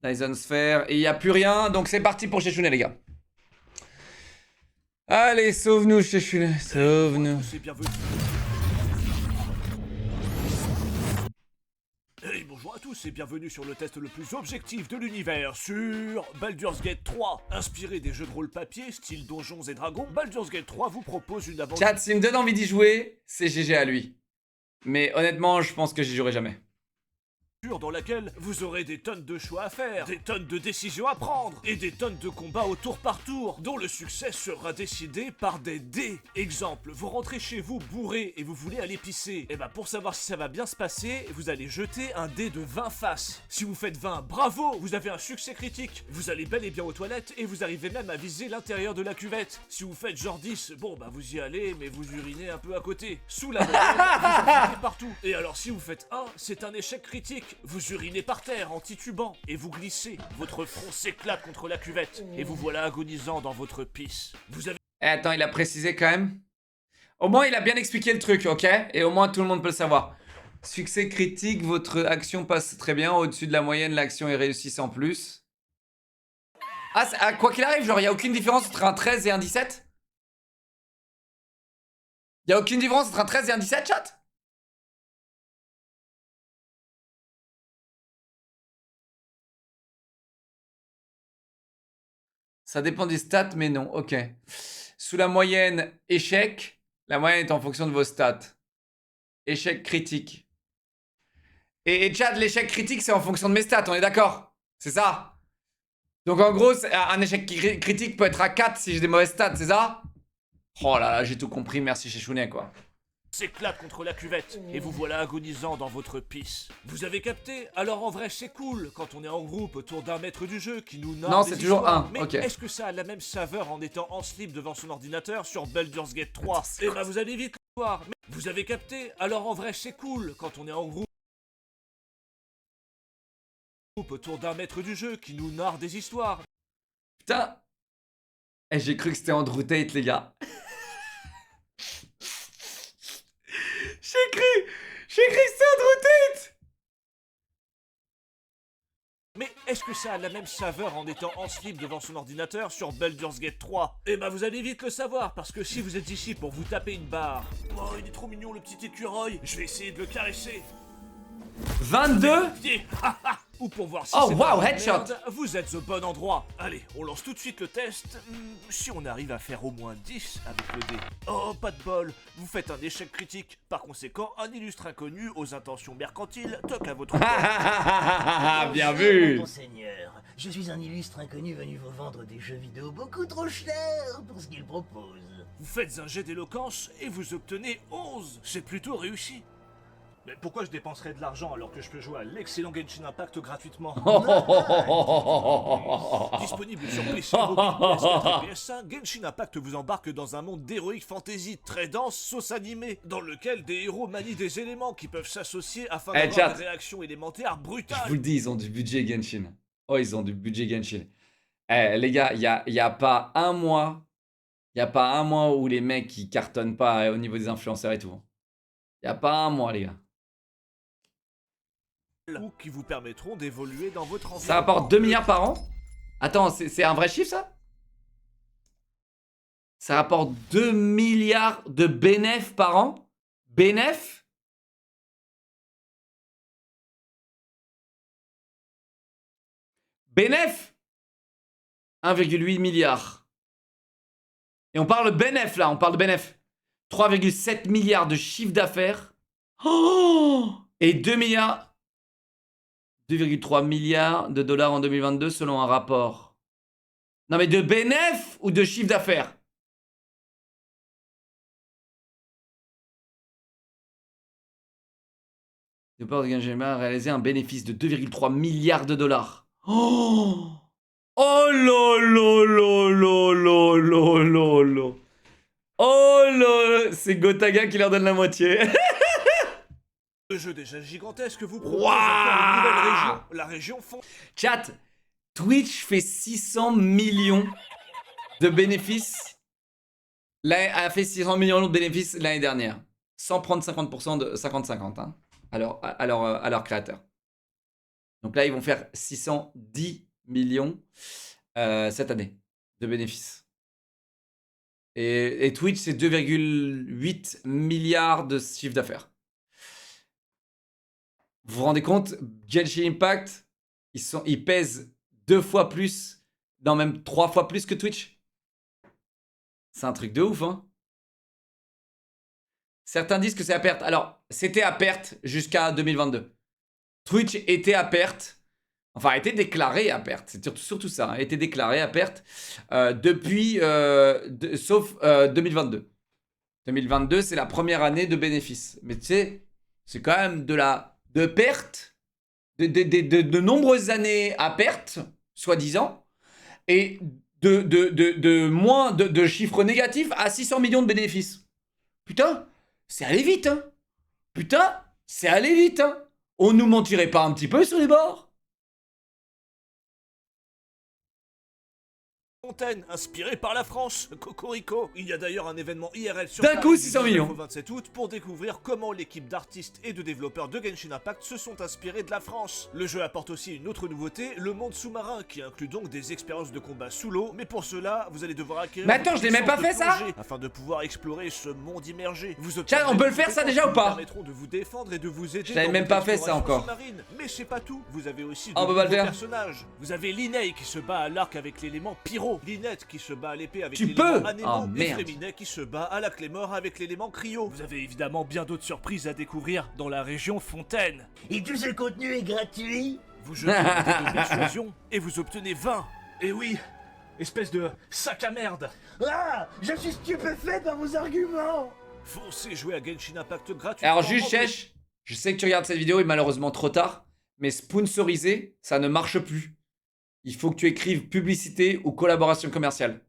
Dyson Sphere. Et il n'y a plus rien. Donc c'est parti pour Sheshune, les gars. Allez, sauve-nous, Sheshune. Sauve-nous. Hey, bonjour à tous et bienvenue sur le test le plus objectif de l'univers sur Baldur's Gate 3. Inspiré des jeux de rôle papier style Donjons et Dragons, Baldur's Gate 3 vous propose une aventure Chat, s'il me donne envie d'y jouer, c'est GG à lui. Mais honnêtement, je pense que j'y jouerai jamais. dans laquelle vous aurez des tonnes de choix à faire, des tonnes de décisions à prendre et des tonnes de combats au tour par tour dont le succès sera décidé par des dés. Exemple, vous rentrez chez vous bourré et vous voulez aller pisser. Et bah pour savoir si ça va bien se passer, vous allez jeter un dé de 20 faces. Si vous faites 20, bravo, vous avez un succès critique. Vous allez bel et bien aux toilettes et vous arrivez même à viser l'intérieur de la cuvette. Si vous faites genre 10, bon bah vous y allez mais vous urinez un peu à côté. Sous la moyenne, vous en faites partout. Et alors si vous faites 1, c'est un échec critique. Vous urinez par terre en titubant et vous glissez. Votre front s'éclate contre la cuvette et vous voilà agonisant dans votre pisse. Vous avez Eh, attends, il a précisé quand même. Au moins, il a bien expliqué le truc, ok? Et au moins, tout le monde peut le savoir. Succès critique, votre action passe très bien. Au-dessus de la moyenne, l'action est réussie sans plus. Ah, quoi qu'il arrive, genre, il n'y a aucune différence entre un 13 et un 17? Il n'y a aucune différence entre un 13 et un 17, chat? Ça dépend des stats, mais non. Ok. Sous la moyenne, échec. La moyenne est en fonction de vos stats. Échec critique. Et Chad, l'échec critique, c'est en fonction de mes stats, on est d'accord? C'est ça? Donc en gros, un échec critique peut être à 4 si j'ai des mauvaises stats, c'est ça? Oh là là, j'ai tout compris, merci Chechounet, quoi. s'éclate contre la cuvette et vous voilà agonisant dans votre pisse. Vous avez capté? Alors en vrai c'est cool quand on est en groupe autour d'un maître du jeu qui nous narre Non, des c'est toujours histoires. un, Mais ok. est-ce que ça a la même saveur en étant en slip devant son ordinateur sur Baldur's Gate 3? Eh bah vous allez vite le voir. Mais vous avez capté? Alors en vrai c'est cool quand on est en groupe autour d'un maître du jeu qui nous narre des histoires. Putain. Eh, j'ai cru que c'était Andrew Tate, les gars. J'ai cru que c'était Andrew Tate. Mais est-ce que ça a la même saveur en étant en slip devant son ordinateur sur Baldur's Gate 3? Eh bah vous allez vite le savoir, parce que si vous êtes ici pour vous taper une barre... Oh, il est trop mignon le petit écureuil, je vais essayer de le caresser. 22? Pied. Ou pour voir si Oh, c'est wow, pas une headshot. merde, vous êtes au bon endroit. Allez, on lance tout de suite le test. Si on arrive à faire au moins 10 avec le dé. Oh, pas de bol, vous faites un échec critique. Par conséquent, un illustre inconnu aux intentions mercantiles toque à votre porte. Bien Bonjour, vu. monseigneur. Je suis un illustre inconnu venu vous vendre des jeux vidéo beaucoup trop chers pour ce qu'il propose. Vous faites un jet d'éloquence et vous obtenez 11. C'est plutôt réussi. Mais pourquoi je dépenserais de l'argent alors que je peux jouer à l'excellent Genshin Impact gratuitement? Disponible sur PC, mobile, PS4 et PS5, Genshin Impact vous embarque dans un monde d'heroic fantasy très dense, sauce animée, dans lequel des héros manient des éléments qui peuvent s'associer afin Eh, d'avoir chat. des réactions élémentaires Je brutales. vous le dis, ils ont du budget Genshin. Oh, ils ont du budget Genshin. Eh, les gars, y a pas un mois. Y a pas un mois où les mecs ils cartonnent pas au niveau des influenceurs et tout. Y a pas un mois, les gars. Ou qui vous permettront d'évoluer dans votre environnement. Ça rapporte 2 milliards par an? Attends, c'est un vrai chiffre, ça? Ça rapporte 2 milliards de bénéf par an? Bénéf? Bénéf? 1,8 milliard. Et on parle de bénéf, là, on parle de bénéf. 3,7 milliards de chiffre d'affaires. Oh! Et 2 milliards... 2,3 milliards de dollars en 2022 selon un rapport. Non mais de bénéf ou de chiffre d'affaires? De port de Genshin a réalisé un bénéfice de 2,3 milliards de dollars. Oh! Oh là là là là là là là là. Oh là, c'est Gotaga qui leur donne la moitié. Le jeu déjà gigantesque vous propose Waouh. encore une nouvelle région, la région fond. Chat, Twitch fait 600 millions de bénéfices. A fait 600 millions de bénéfices l'année dernière. Sans prendre 50% de 50-50 hein, à leur créateur. Donc là, ils vont faire 610 millions cette année de bénéfices. Et Twitch, c'est 2,8 milliards de chiffre d'affaires. Vous vous rendez compte, Genshin Impact, ils pèsent 2 fois plus, non même 3 fois plus que Twitch. C'est un truc de ouf, hein. Certains disent que c'est à perte. Alors, c'était à perte jusqu'à 2022. Twitch était à perte. Enfin, a été déclaré à perte. C'est surtout ça. A été déclaré à perte depuis, sauf 2022. 2022, c'est la première année de bénéfice. Mais tu sais, c'est quand même de perte, de nombreuses années à perte, soi-disant, et de chiffres négatifs à 600 millions de bénéfices. Putain, c'est allé vite, hein. Putain, c'est allé vite, hein. On nous mentirait pas un petit peu sur les bords? Fontaine, inspiré par la France, Cocorico. Il y a d'ailleurs un événement IRL sur D'un Paris coup, du 600 19 millions. au 27 août pour découvrir comment l'équipe d'artistes et de développeurs de Genshin Impact se sont inspirés de la France. Le jeu apporte aussi une autre nouveauté, le monde sous-marin, qui inclut donc des expériences de combat sous l'eau, mais pour cela, vous allez devoir acquérir... Mais attends, je l'ai même pas fait, ça? Afin de pouvoir explorer ce monde immergé. Tiens, on peut le faire, ça, déjà, ou pas? Permettront de vous défendre et de vous aider. Je l'avais même pas fait, ça, encore. Mais c'est pas tout, vous avez aussi on peut pas le faire. personnages. Vous avez Linei qui se bat à l'arc avec l'élément pyro, Linette qui se bat à l'épée avec Tu l'élément peux. anémon, Oh, et merde. Fréminet qui se bat à la Clémor avec l'élément cryo. Vous avez évidemment bien d'autres surprises à découvrir dans la région Fontaine. Et tout ce contenu est gratuit? Vous jetez un dé de persuasion et vous obtenez 20. Et oui, espèce de sac à merde. Ah, je suis stupéfait par vos arguments. Foncez jouer à Genshin Impact gratuitement. Alors juste, Chèche, je sais que tu regardes cette vidéo et malheureusement trop tard, mais sponsorisé, ça ne marche plus. Il faut que tu écrives publicité ou collaboration commerciale.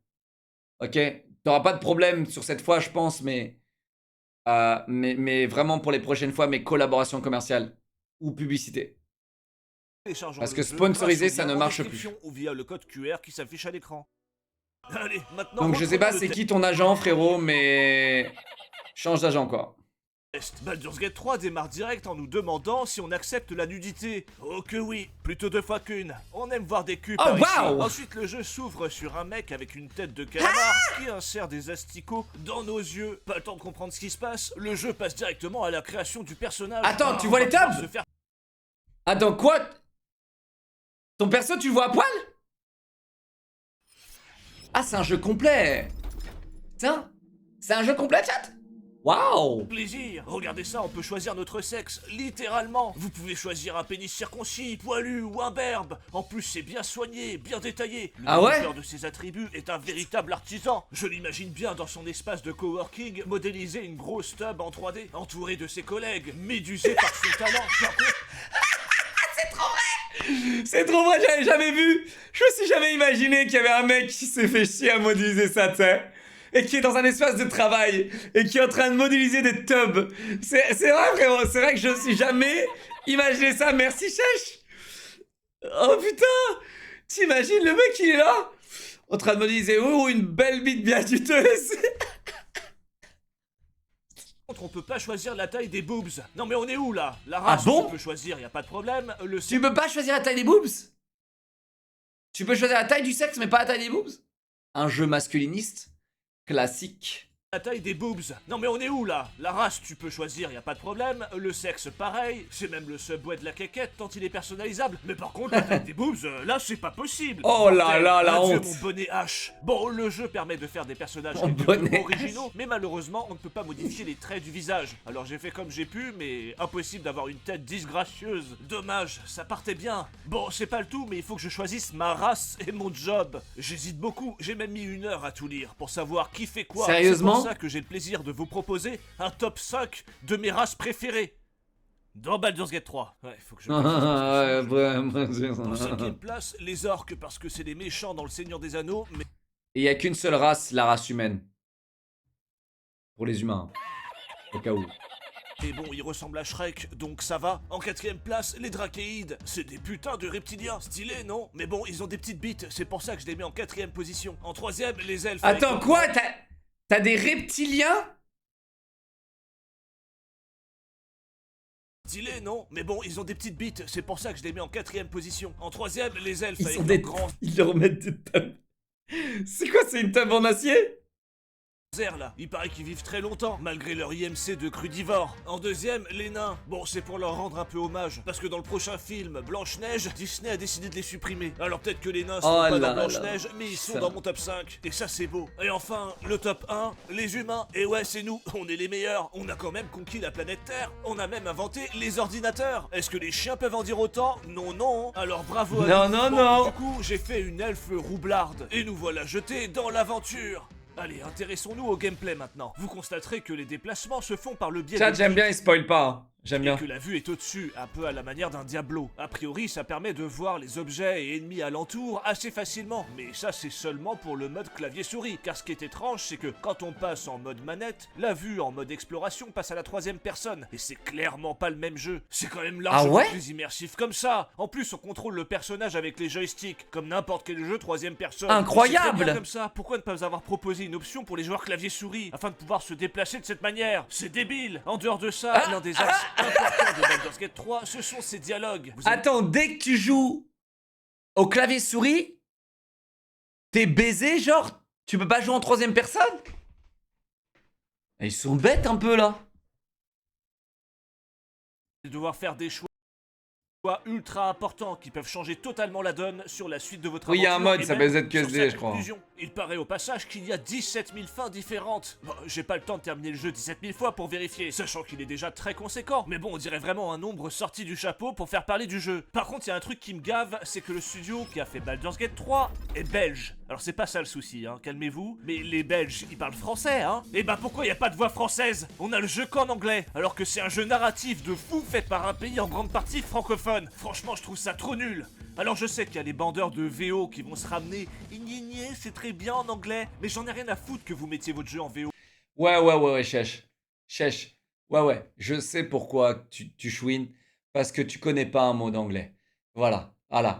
Ok? T'auras pas de problème sur cette fois, je pense, mais vraiment pour les prochaines fois, mes collaborations commerciales ou publicité. Parce que sponsorisé, ça ne marche plus. Ou via le code QR qui s'affiche à l'écran. Allez, maintenant. Donc je sais pas c'est qui ton agent, frérot, mais change d'agent quoi. Baldur's Gate 3 démarre direct en nous demandant si on accepte la nudité. Oh que oui, plutôt 2 fois qu'une. On aime voir des culs par ici. Wow. Ensuite le jeu s'ouvre sur un mec avec une tête de calamar qui insère des asticots dans nos yeux. Pas le temps de comprendre ce qui se passe, le jeu passe directement à la création du personnage. Attends, tu vois les tabs? Attends, quoi? Ton perso, tu le vois à poil? Ah, c'est un jeu complet. Tiens, c'est un jeu complet, chat? Waouh! Plaisir. Regardez ça, on peut choisir notre sexe, littéralement. Vous pouvez choisir un pénis circoncis, poilu ou imberbe. En plus, c'est bien soigné, bien détaillé. Le Ah ouais? développeur de ses attributs est un véritable artisan. Je l'imagine bien dans son espace de coworking, modéliser une grosse tub en 3D, entouré de ses collègues, médusé par son talent. Par contre, C'est trop vrai, j'avais jamais vu. Je me suis jamais imaginé qu'il y avait un mec qui s'est fait chier à modéliser ça, tu sais. Et qui est dans un espace de travail. Et qui est en train de modéliser des tubs. C'est vrai, frérot. C'est vrai que je me suis jamais imaginé ça. Merci, Chèche. Oh putain. T'imagines, le mec, il est là. En train de modéliser, oh, une belle bite bien juteuse. on peut pas choisir la taille des boobs. Non mais on est où là? La race, bon? on peut choisir, y a pas de problème. Le Tu peux pas choisir la taille des boobs? Tu peux choisir la taille du sexe, mais pas la taille des boobs? Un jeu masculiniste classique. La taille des boobs. Non mais on est où là? La race, tu peux choisir, y a pas de problème. Le sexe, pareil. C'est même le subway de la quéquette tant il est personnalisable. Mais par contre, la taille des boobs, là c'est pas possible. Oh là là, la Adieu, honte. mon bonnet H. Bon, le jeu permet de faire des personnages Mon quelque peu bonnet originaux, mais malheureusement, on ne peut pas modifier les traits du visage. Alors j'ai fait comme j'ai pu, mais impossible d'avoir une tête disgracieuse. Dommage, ça partait bien. Bon, c'est pas le tout, mais il faut que je choisisse ma race et mon job. J'hésite beaucoup, j'ai même mis 1 heure à tout lire pour savoir qui fait quoi. Sérieusement? C'est pour ça que j'ai le plaisir de vous proposer un top 5 de mes races préférées. Dans Baldur's Gate 3. Ouais, faut que je... En 5ème place, les orques, parce que c'est des méchants dans le Seigneur des Anneaux, mais... Et il y a qu'une seule race, la race humaine. Pour les humains. Au cas où. Et bon, ils ressemblent à Shrek, donc ça va. En 4ème place, les Drachéides. C'est des putains de reptiliens. Stylés, non? Mais bon, ils ont des petites bites, c'est pour ça que je les mets en 4ème position. En 3ème, les elfes... Attends, quoi? T'as des reptiliens? stylé, non? Mais bon, ils ont des petites bites, c'est pour ça que je les mets en 4ème position. En 3ème, les elfes Ils avec sont leurs des... grands Ils leur mettent des tables. C'est quoi, c'est une table en acier? airs là. Il paraît qu'ils vivent très longtemps, malgré leur IMC de crudivore. En 2ème, les nains. Bon, c'est pour leur rendre un peu hommage, parce que dans le prochain film, Blanche-Neige, Disney a décidé de les supprimer. Alors peut-être que les nains sont Oh pas là dans Blanche-Neige, là. mais ils sont Ça. dans mon top 5. Et ça, c'est beau. Et enfin, le top 1, les humains. Et ouais, c'est nous, on est les meilleurs. On a quand même conquis la planète Terre. On a même inventé les ordinateurs. Est-ce que les chiens peuvent en dire autant? Non, non. Alors bravo à Non, nous. non, Bon, non. Du coup, j'ai fait une elfe roublarde. Et nous voilà jetés dans l'aventure. Allez, intéressons-nous au gameplay maintenant. Vous constaterez que les déplacements se font par le biais Chat, de j'aime bien, il spoil pas. Hein. J'aime et bien. que la vue est au-dessus, un peu à la manière d'un Diablo. A priori, ça permet de voir les objets et ennemis alentour assez facilement. Mais ça, c'est seulement pour le mode clavier-souris. Car ce qui est étrange, c'est que quand on passe en mode manette, la vue en mode exploration passe à la 3ème personne. Et c'est clairement pas le même jeu. C'est quand même largement ouais plus immersif comme ça. En plus, on contrôle le personnage avec les joysticks, comme n'importe quel jeu 3ème personne. Incroyable. C'est très bien comme ça. Pourquoi ne pas avoir proposé une option pour les joueurs clavier-souris afin de pouvoir se déplacer de cette manière? C'est débile. En dehors de ça, l'un des axes importants de Baldur's Gate 3, ce sont ses dialogues. Vous avez- Attends, dès que tu joues au clavier souris, t'es baisé, genre? Tu peux pas jouer en 3ème personne? Ils sont bêtes un peu là. devoir faire des choix ultra importants qui peuvent changer totalement la donne sur la suite de votre Oui, il y a un aventure mode, et ça même s'appelle ZQSD, sur sa je crois. conclusion. Il paraît au passage qu'il y a 17 000 fins différentes. Bon, j'ai pas le temps de terminer le jeu 17 000 fois pour vérifier, sachant qu'il est déjà très conséquent. Mais bon, on dirait vraiment un nombre sorti du chapeau pour faire parler du jeu. Par contre, il y a un truc qui me gave, c'est que le studio qui a fait Baldur's Gate 3 est belge. Alors c'est pas ça le souci, hein, calmez-vous. Mais les Belges, ils parlent français, hein. Et bah pourquoi y a pas de voix française? On a le jeu qu'en anglais, alors que c'est un jeu narratif de fou fait par un pays en grande partie francophone. Franchement, je trouve ça trop nul. Alors je sais qu'il y a les bandeurs de VO qui vont se ramener. Igné, c'est très bien en anglais, mais j'en ai rien à foutre que vous mettiez votre jeu en VO. Ouais, Chèche. Chèche. Ouais. Je sais pourquoi tu chouines. Parce que tu connais pas un mot d'anglais. Voilà.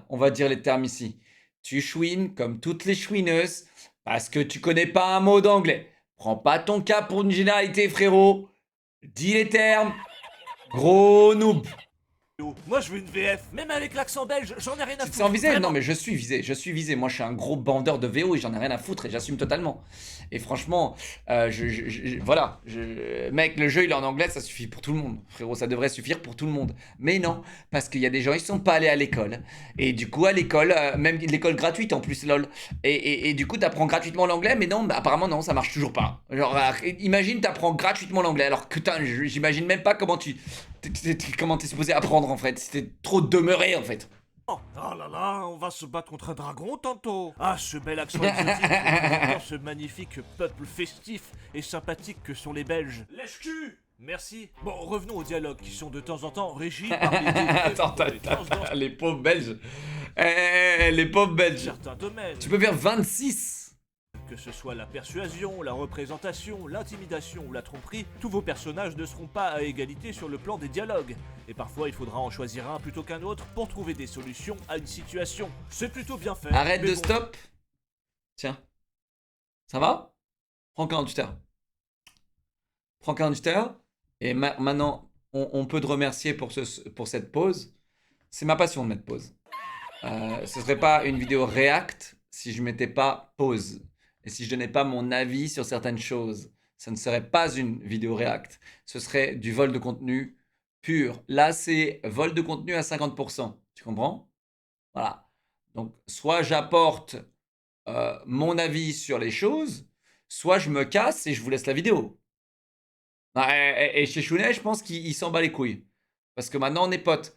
On va dire les termes ici. Tu chouines comme toutes les chouineuses parce que tu connais pas un mot d'anglais. Prends pas ton cas pour une généralité, frérot. Dis les termes. Gros noob. Moi je veux une VF, même avec l'accent belge, j'en ai rien à Tu te foutre. sens visé? Vraiment. Non, mais je suis visé. Moi, je suis un gros bandeur de VO et j'en ai rien à foutre et j'assume totalement. Et franchement, voilà. Mec, le jeu, il est en anglais, ça suffit pour tout le monde. Frérot, ça devrait suffire pour tout le monde. Mais non, parce qu'il y a des gens, ils sont pas allés à l'école. Et du coup, à l'école, même l'école gratuite en plus, lol. Et du coup, t'apprends gratuitement l'anglais, mais non, bah, apparemment, non, ça marche toujours pas. Genre, imagine, t'apprends gratuitement l'anglais, alors que j'imagine même pas comment comment t'es supposé apprendre en fait. C'était trop demeuré en fait. Oh là là, on va se battre contre un dragon tantôt. Ah, ce bel accent exotique, représentant ce magnifique peuple festif et sympathique que sont les Belges. Lèche-cul. Merci. Bon, revenons aux dialogues qui sont de temps en temps régis par les Attends, les pauvres Belges. Les pauvres Belges. certains domaines. Tu peux faire 26. Que ce soit la persuasion, la représentation, l'intimidation ou la tromperie, tous vos personnages ne seront pas à égalité sur le plan des dialogues. Et parfois, il faudra en choisir un plutôt qu'un autre pour trouver des solutions à une situation. C'est plutôt bien fait. Arrête mais de bon, stop. Tiens. Ça va? Prends 48 heures. Prends 48 heures. Et maintenant, on peut te remercier pour cette pause. C'est ma passion de mettre pause. Ce serait pas une vidéo react si je mettais pas pause. Et si je donnais pas mon avis sur certaines choses. Ça ne serait pas une vidéo react. Ce serait du vol de contenu pur. Là, c'est vol de contenu à 50%. Tu comprends? Voilà. Donc, soit j'apporte mon avis sur les choses, soit je me casse et je vous laisse la vidéo. Et chez Chounet, je pense qu'il s'en bat les couilles. Parce que maintenant, on est potes.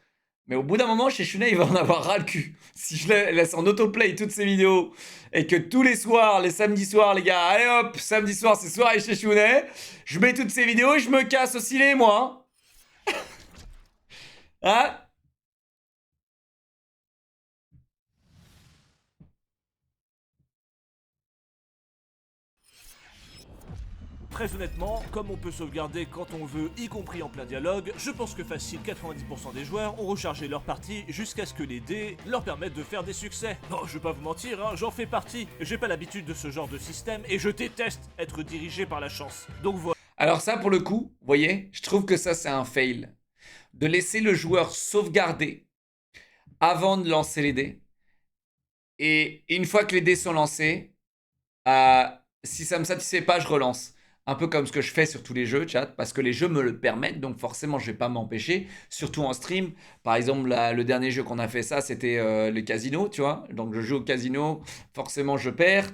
Mais au bout d'un moment, chez Chounet, il va en avoir ras le cul. Si je laisse en autoplay toutes ces vidéos et que tous les soirs, les samedis soirs, les gars, allez hop, samedi soir, c'est soirée chez Chounet, je mets toutes ces vidéos et je me casse aussi les moi. Hein? Très honnêtement, comme on peut sauvegarder quand on veut, y compris en plein dialogue, je pense que facile 90% des joueurs ont rechargé leur partie jusqu'à ce que les dés leur permettent de faire des succès. Non, je vais pas vous mentir, hein, j'en fais partie. J'ai pas l'habitude de ce genre de système et je déteste être dirigé par la chance. Donc voilà. Alors ça, pour le coup, vous voyez, je trouve que ça, c'est un fail. de laisser le joueur sauvegarder avant de lancer les dés. Et une fois que les dés sont lancés, si ça me satisfait pas, je relance. Un peu comme ce que je fais sur tous les jeux, chat, parce que les jeux me le permettent, donc forcément je vais pas m'empêcher, surtout en stream. Par exemple, le dernier jeu qu'on a fait ça, c'était le casino, tu vois. Donc je joue au casino, forcément je perds,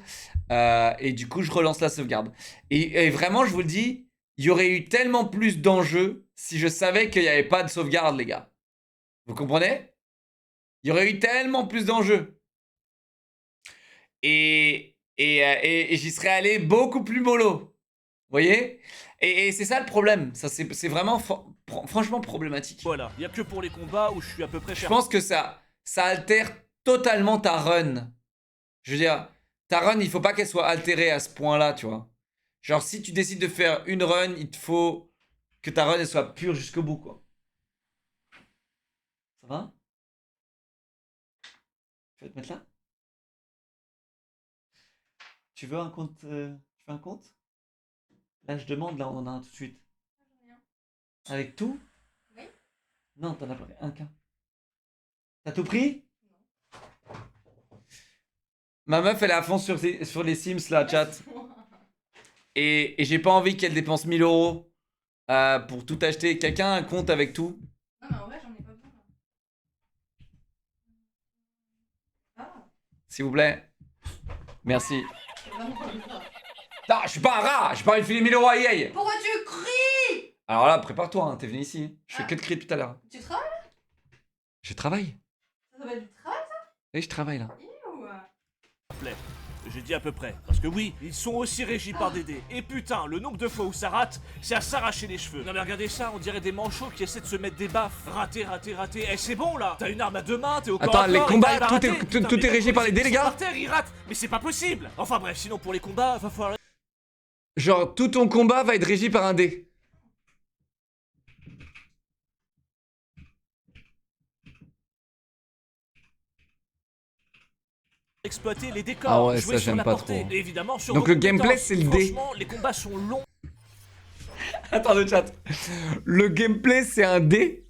et du coup je relance la sauvegarde. Et vraiment, je vous le dis, il y aurait eu tellement plus d'enjeux si je savais qu'il n'y avait pas de sauvegarde, les gars. Vous comprenez? Il y aurait eu tellement plus d'enjeux. Et j'y serais allé beaucoup plus mollo. Vous voyez? Et c'est ça le problème. Ça, c'est vraiment franchement problématique. Voilà, y a que pour les combats où je suis à peu près Je pense que ça altère totalement ta run. Je veux dire, ta run, il faut pas qu'elle soit altérée à ce point-là, tu vois. Genre, si tu décides de faire une run, il te faut que ta run elle soit pure jusqu'au bout, quoi. Ça va? Tu vas te mettre là? Tu veux un compte Tu veux un compte? Là, je demande, là, on en a un tout de suite. Avec tout? Oui. Non, t'en as pas un qu'un. T'as tout pris? Ma meuf, elle est à fond sur les Sims, là, chat. Et j'ai pas envie qu'elle dépense 1000 euros pour tout acheter. Quelqu'un a un compte avec tout? Non, mais en vrai, j'en ai pas besoin. Ah, S'il vous plaît. Merci. c'est vraiment pas besoin. Non, je suis pas un rat. J'ai pas envie de filer 1000 euros à EA. Pourquoi tu cries? Alors là, prépare-toi, hein, t'es venu ici. Je fais que de crier tout à l'heure. Tu travailles? Je travaille. Ça s'appelle du travail, Oui, je travaille là. ça? Ou... plaît. J'ai dit à peu près. Parce que oui, ils sont aussi régis par des dés. Et putain, le nombre de fois où ça rate, c'est à s'arracher les cheveux. Non mais regardez ça, on dirait des manchots qui essaient de se mettre des baffes. Raté, raté, raté. Eh c'est bon là. T'as une arme à deux mains, t'es au corps Attends, à les corps, et combats, t'arrives à tout est- rater. tout- Putain, tout mais est régi par les dés, les ils sont gars. Par terre, ils ratent. Mais c'est pas possible. Enfin bref, sinon pour les combats, va falloir... Genre, tout ton combat va être régi par un dé. exploiter les décors, Ah ouais, jouer ça, sur j'aime la pas portée. trop. Et évidemment sur Donc vos le gameplay, compétences. c'est le dé. Franchement, les combats sont longs. Attends, le chat. Le gameplay, c'est un dé.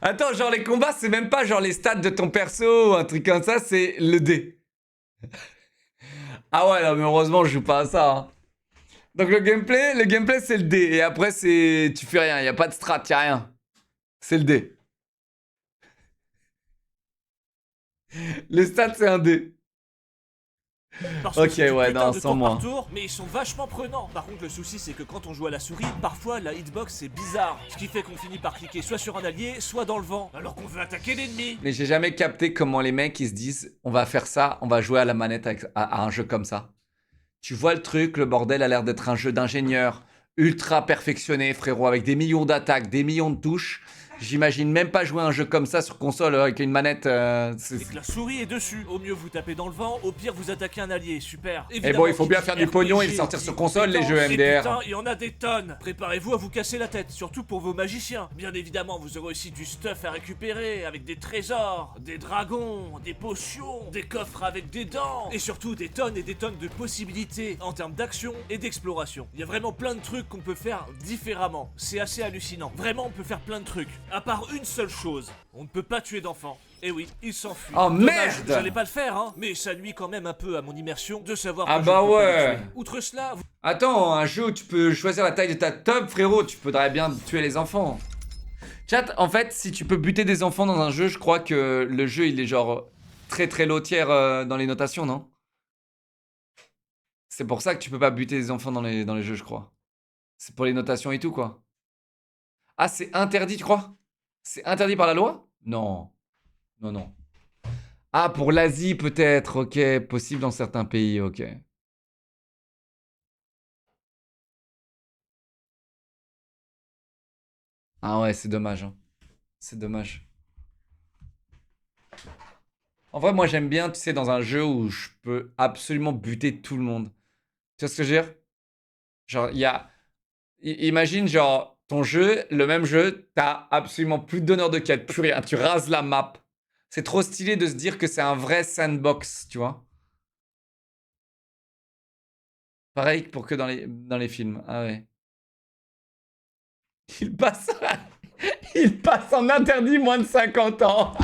Attends, genre les combats, c'est même pas genre les stats de ton perso ou un truc comme ça, c'est le dé. Ah ouais, non, mais heureusement, je joue pas à ça. Hein. Donc le gameplay, c'est le dé. Et après, c'est. Tu fais rien, y a pas de strat, y a rien. C'est le dé. Les stats, c'est un dé. Parce Ok, que c'est du ouais, putain non, de sans tour moi. par tour, mais ils sont vachement prenants. Par contre, le souci, c'est que quand on joue à la souris, parfois la hitbox c'est bizarre. Ce qui fait qu'on finit par cliquer soit sur un allié, soit dans le vent, alors qu'on veut attaquer l'ennemi. Mais j'ai jamais capté comment les mecs ils se disent on va faire ça, on va jouer à la manette à un jeu comme ça. Tu vois le truc, le bordel a l'air d'être un jeu d'ingénieur ultra perfectionné, frérot, avec des millions d'attaques, des millions de touches. J'imagine même pas jouer à un jeu comme ça sur console avec une manette. Et que la souris est dessus. Au mieux vous tapez dans le vent, au pire vous attaquez un allié, super. Et bon, il faut bien faire du pognon et le sortir sur console, les jeux MDR. Putain, il y en a des tonnes. Préparez-vous à vous casser la tête, surtout pour vos magiciens. Bien évidemment, vous aurez aussi du stuff à récupérer, avec des trésors, des dragons, des potions, des coffres avec des dents, et surtout des tonnes et des tonnes de possibilités en termes d'action et d'exploration. Il y a vraiment plein de trucs qu'on peut faire différemment. C'est assez hallucinant. Vraiment, on peut faire plein de trucs. À part une seule chose, on ne peut pas tuer d'enfants. Et oui, il s'enfuit. Oh, Dommage, merde. j'allais pas le faire, hein. Mais ça nuit quand même un peu à mon immersion de savoir Ah que bah je ne peux pas ouais. les tuer. Outre cela, Attends, un jeu où tu peux choisir la taille de ta tub, frérot, tu pourrais bien tuer les enfants. Chat, en fait, si tu peux buter des enfants dans un jeu, je crois que le jeu il est genre très très low tier dans les notations, non? C'est pour ça que tu peux pas buter des enfants dans les jeux, je crois. C'est pour les notations et tout, quoi. Ah, c'est interdit, tu crois? C'est interdit par la loi? Non. Non, non. Ah, pour l'Asie, peut-être. Ok, possible dans certains pays, ok. Ah ouais, c'est dommage. Hein. C'est dommage. En vrai, moi, j'aime bien, tu sais, dans un jeu où je peux absolument buter tout le monde. Tu vois ce que je veux dire? Genre, il y a... Imagine, genre, ton jeu, le même jeu, t'as absolument plus de donneur de quête, plus rien. Tu rases la map. C'est trop stylé de se dire que c'est un vrai sandbox, tu vois? Pareil pour que dans les films. Ah ouais. Il passe... Il passe en interdit moins de 50 ans.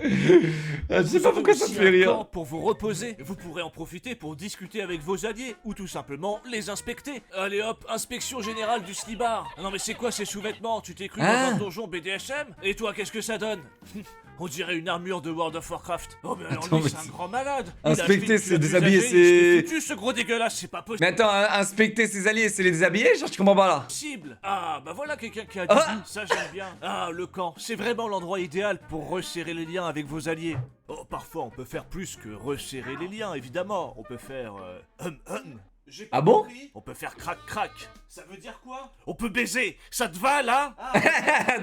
Je sais pas pourquoi ça me Aussi fait un rire. camp pour vous reposer, vous pourrez en profiter pour discuter avec vos alliés ou tout simplement les inspecter. Allez hop, inspection générale du slibard. Non mais c'est quoi ces sous-vêtements? Tu t'es cru dans Ah. un donjon BDSM? Et toi qu'est-ce que ça donne? On dirait une armure de World of Warcraft. Oh mais alors Attends, lui mais c'est un c'est- grand malade. Il a Inspecter, acheté une c'est culotte déshabiller, usagée, il s'est c'est- foutu, ce gros dégueulasse, c'est pas Mais attends, inspecter ses alliés, c'est les déshabiller? Genre, je comprends pas là. possible. Ah bah voilà quelqu'un qui a dit Ah. ça j'aime bien. Ah le camp, c'est vraiment l'endroit idéal pour resserrer les liens avec vos alliés. Oh parfois on peut faire plus que resserrer les liens évidemment. On peut faire J'ai Ah bon? compris. On peut faire crac crac. Ça veut dire quoi? On peut baiser. Ça te va là?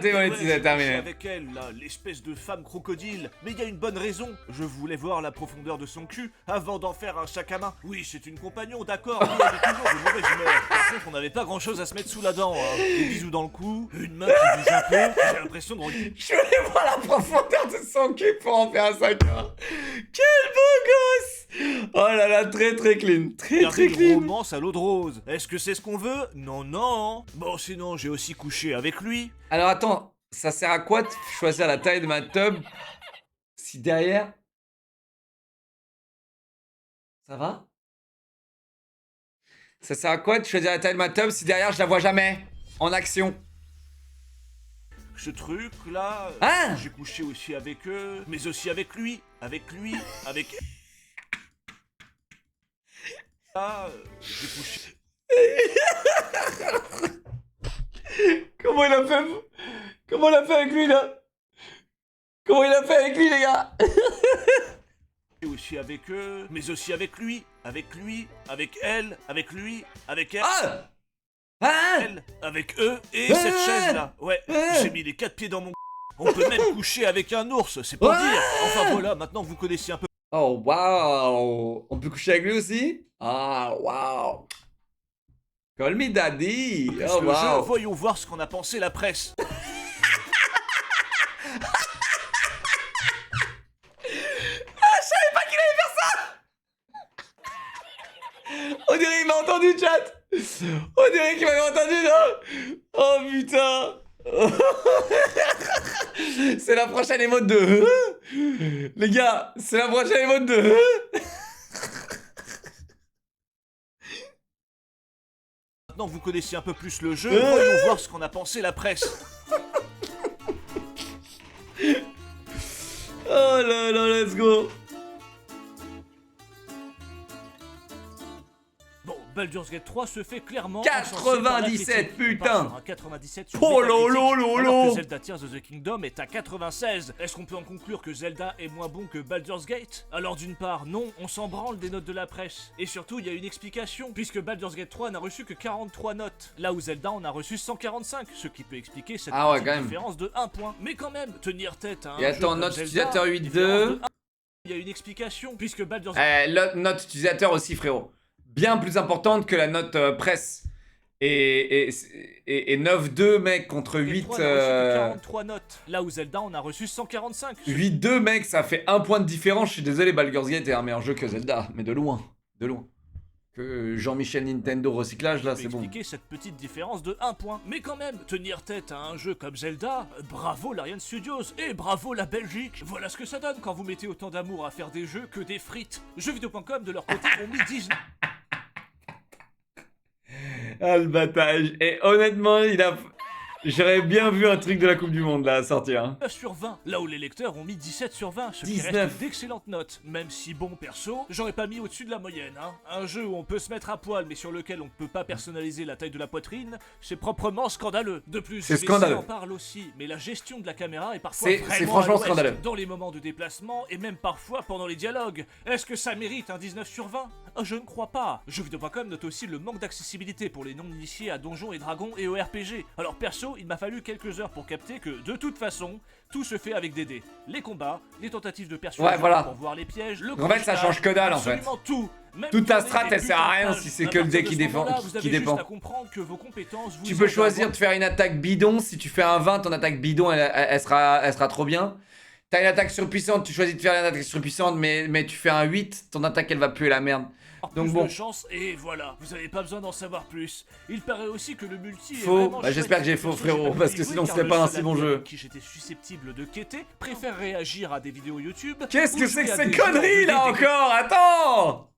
Démonétisé, j'ai terminé. couché avec elle, là, l'espèce de femme crocodile. Mais il y a une bonne raison. Je voulais voir la profondeur de son cul avant d'en faire un sac à main. Oui, c'est une compagnon, d'accord. Oui, elle est toujours de mauvaise humeur. Par contre, on n'avait pas grand chose à se mettre sous la dent. Hein. Des bisous dans le cou, une main qui bouge un peu. J'ai l'impression de regarder. Je voulais voir la profondeur de son cul pour en faire un 5 heures. Quel beau gosse! Oh là là, très très clean. Très très Une clean. romance à l'eau de rose. Est-ce que c'est ce qu'on veut? Non, non. Bon, sinon, j'ai aussi couché avec lui. Alors attends, ça sert à quoi de choisir la taille de ma tub si derrière... Ça va? Ça sert à quoi de choisir la taille de ma tub si derrière je la vois jamais en action? Ce truc là, Ah. j'ai couché aussi avec eux, mais aussi avec lui, avec. Là, j'ai couché. Comment il a fait? Comment il a fait avec lui là? Comment il a fait avec lui les gars? Aussi avec eux, mais aussi avec lui, avec elle, avec lui, avec elle, Ah! Ah! avec eux et Ah. cette chaise là. Ouais, Ah. j'ai mis les 4 pieds dans mon. On peut même coucher avec un ours, c'est pas Ah. dire. Enfin voilà, maintenant vous connaissez un peu. Oh waouh! On peut coucher avec lui aussi? Ah waouh! Call me daddy! Plus Oh le jeu, waouh! voyons voir ce qu'en a pensé la presse. On dirait qu'il m'a entendu, chat! On dirait qu'il m'avait entendu, non? Oh putain! C'est la prochaine émote de... Les gars, c'est la prochaine émote de... Maintenant que vous connaissez un peu plus le jeu, voyons voir ce qu'en a pensé la presse. Oh là là, let's go! Bon, Baldur's Gate 3 se fait clairement 97, putain. Un 97 sur Oh Metacritic, lolo lolo. alors que Zelda Tears of the Kingdom est à 96. Est-ce qu'on peut en conclure que Zelda est moins bon que Baldur's Gate? Alors d'une part, non, on s'en branle des notes de la presse. Et surtout, il y a une explication, puisque Baldur's Gate 3 n'a reçu que 43 notes, là où Zelda en a reçu 145, ce qui peut expliquer cette Ah ouais, petite quand même. différence de 1 point. Mais quand même, tenir tête à un Et jeu attends, comme note Zelda, utilisateur différence de 8.2. 1. Il y a une explication, puisque Baldur's Note utilisateur aussi, frérot. Bien plus importante que la note presse. Et 9-2, mec, contre Gate 8... 3 n'a reçu que 43 notes, là où Zelda en a reçu 145. 8-2, mec, ça fait un point de différence. Je suis désolé, Baldur's Gate est un meilleur jeu que Zelda. Mais de loin. De loin. Que Jean-Michel Nintendo recyclage, là, peut c'est bon. expliquer cette petite différence de 1 point. Mais quand même, tenir tête à un jeu comme Zelda, bravo l'Ariane Studios et bravo la Belgique. Voilà ce que ça donne quand vous mettez autant d'amour à faire des jeux que des frites. Jeuxvideo.com de leur côté ont mis 19 Ah, le battage. Et honnêtement, j'aurais bien vu un truc de la Coupe du Monde, là, à sortir. Hein. sur 20, là où les lecteurs ont mis 17 sur 20, ce qui 19. reste d'excellentes notes. Même si bon perso, j'aurais pas mis au-dessus de la moyenne. Hein. Un jeu où on peut se mettre à poil mais sur lequel on ne peut pas personnaliser la taille de la poitrine, c'est proprement scandaleux. De plus, C'est les scandaleux. en parle aussi, mais la gestion de la caméra est parfois C'est vraiment franchement à l'ouest, scandaleux. dans les moments de déplacement et même parfois pendant les dialogues. Est-ce que ça mérite un 19 sur 20? Je ne crois pas. Jeuxvideo.com note aussi le manque d'accessibilité pour les non-initiés à Donjons et Dragons et au RPG. Alors perso, il m'a fallu quelques heures pour capter que, de toute façon, tout se fait avec des dés. Les combats, les tentatives de persuasion Ouais, voilà. pour voir les pièges, le En fait, ça crochetage, change que dalle, en fait. absolument tout. Même Toute ta tourner strat, des elle sert à rien putains de si c'est pages. que le À dé partir qui de ce défend- moment-là, qui vous avez dépend. juste à comprendre que vos compétences vous Tu peux aident à choisir avoir de faire une attaque bidon. Si tu fais un 20, ton attaque bidon, elle sera trop bien. T'as une attaque surpuissante, tu choisis de faire une attaque surpuissante, mais tu fais un 8, ton attaque elle va puer la merde. Donc plus bon. de chance et voilà, vous avez pas besoin d'en savoir plus. Il paraît aussi que le multi est Faux. vraiment Bah, j'espère que j'ai faux, frérot, parce que sinon ce serait pas un si bon jeu. Qui j'étais susceptible de quêter, préfère réagir à des vidéos YouTube. Qu'est-ce ou que c'est que jouer à ces des jeux en conneries 2D là encore? Attends.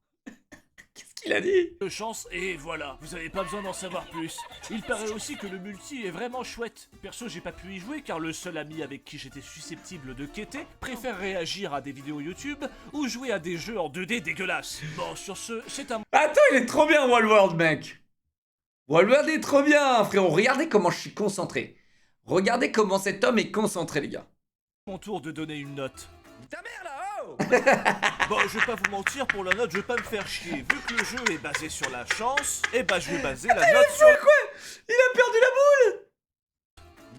Qu'est-ce qu'il a dit? de chance et voilà, vous avez pas besoin d'en savoir plus. Il paraît aussi que le multi est vraiment chouette. Perso, j'ai pas pu y jouer car le seul ami avec qui j'étais susceptible de quêter préfère réagir à des vidéos YouTube ou jouer à des jeux en 2D dégueulasses. Bon, sur ce, c'est un Attends, il est trop bien Wallworld, mec. Wallworld est trop bien, frérot. Regardez comment je suis concentré. Regardez comment cet homme est concentré, les gars. mon tour de donner une note. Ta mère là, oh. Bon, je vais pas vous mentir, pour la note, je vais pas me faire chier. Vu que le jeu est basé sur la chance, et bah je vais baser la note sur... Il a perdu la boule.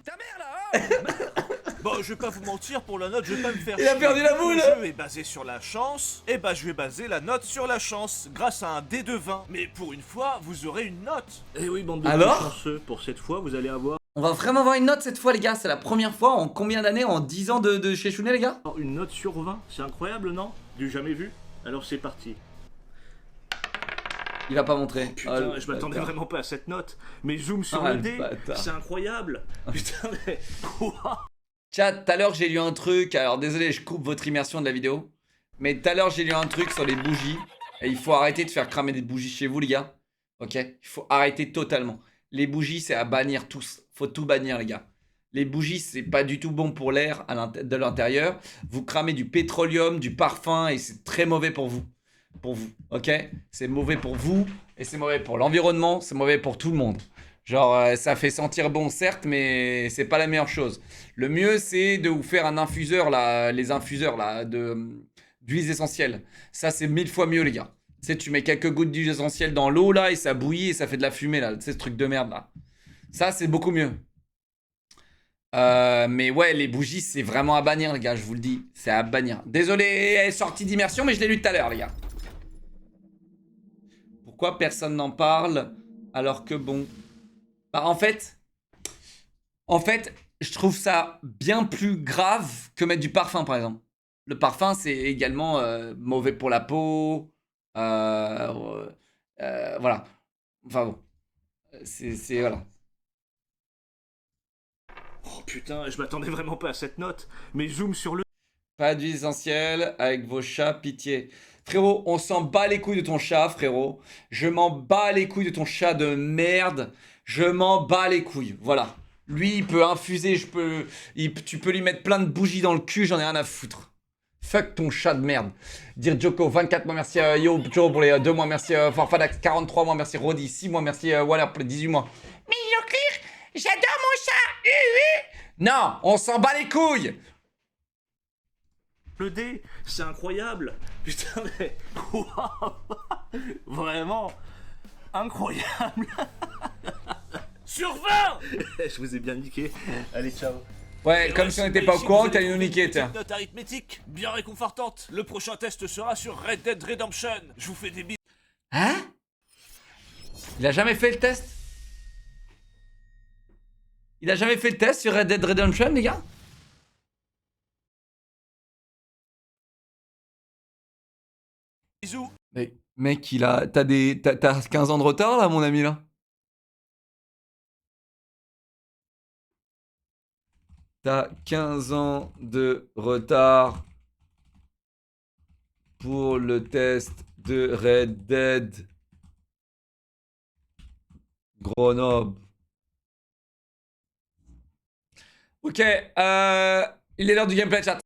Ta mère là, oh. Bon, je vais pas vous mentir, pour la note, je vais pas me faire Il a perdu la boule. Le jeu est basé sur la chance, et bah je vais baser la note sur la chance, grâce à un dé de 20. Mais pour une fois, vous aurez une note. Eh oui, bande de Alors chanceux, pour cette fois, vous allez avoir On va vraiment avoir une note cette fois, les gars. C'est la première fois en combien d'années? En 10 ans de chez Chounet, les gars? une note sur 20. C'est incroyable, non? Du jamais vu? Alors c'est parti. Il va pas montrer. Putain, Oh, je m'attendais bâtard. vraiment pas à cette note. Mais zoom sur Ah, le le dé, bâtard. c'est incroyable. Putain, mais... Quoi? Chat, tout à l'heure j'ai lu un truc. Alors désolé, je coupe votre immersion de la vidéo. Mais tout à l'heure j'ai lu un truc sur les bougies. Et il faut arrêter de faire cramer des bougies chez vous, les gars. Ok? Il faut arrêter totalement. Les bougies, c'est à bannir tous. Faut tout bannir, les gars. Les bougies, c'est pas du tout bon pour l'air de l'intérieur. Vous cramez du pétroleum, du parfum et c'est très mauvais pour vous. Pour vous, ok? C'est mauvais pour vous et c'est mauvais pour l'environnement, c'est mauvais pour tout le monde. Genre, ça fait sentir bon, certes, mais c'est pas la meilleure chose. Le mieux, c'est de vous faire un infuseur, là, les infuseurs là, d'huiles essentielles. Ça, c'est 1000 fois mieux, les gars. Tu sais, tu mets quelques gouttes d'huile essentielle dans l'eau, là, et ça bouillit et ça fait de la fumée, là. Tu sais, ce truc de merde, là. Ça, c'est beaucoup mieux. Mais ouais, les bougies, c'est vraiment à bannir, les gars, je vous le dis. C'est à bannir. Désolé, sortie d'immersion, mais je l'ai lu tout à l'heure, les gars. Pourquoi personne n'en parle alors que bon... Bah, en fait, je trouve ça bien plus grave que mettre du parfum, par exemple. Le parfum, c'est également mauvais pour la peau. Voilà. Enfin bon. C'est voilà. Oh putain, je m'attendais vraiment pas à cette note. Mais zoom sur le... Pas d'huile essentielle avec vos chats, pitié. Frérot, on s'en bat les couilles de ton chat, frérot. Je m'en bats les couilles de ton chat de merde. Je m'en bats les couilles. Voilà. Lui, il peut infuser, tu peux lui mettre plein de bougies dans le cul, j'en ai rien à foutre. Fuck ton chat de merde. Dire Joko, 24 mois, merci Yo Joe pour les 2 mois, merci Farfadax, 43 mois, merci Rodi, 6 mois, merci Waller pour les 18 mois. Mais Yoclir, j'adore mon chat. Non, on s'en bat les couilles. Le dé, c'est incroyable. Putain, mais... Waouh. Vraiment incroyable. Sur 20. Je vous ai bien niqué. Allez, ciao. Ouais, comme si on n'était pas au courant que t'allais nous niquer, Une tiens. note arithmétique bien réconfortante. Le prochain test sera sur Red Dead Redemption. Je vous fais des bisous. Hein? Il a jamais fait le test? Il a jamais fait le test sur Red Dead Redemption, les gars? Bisous. Mais, mec, t'as 15 ans de retard, là, mon ami, là? T'as 15 ans de retard pour le test de Red Dead Grenoble. Ok, il est l'heure du gameplay, chat.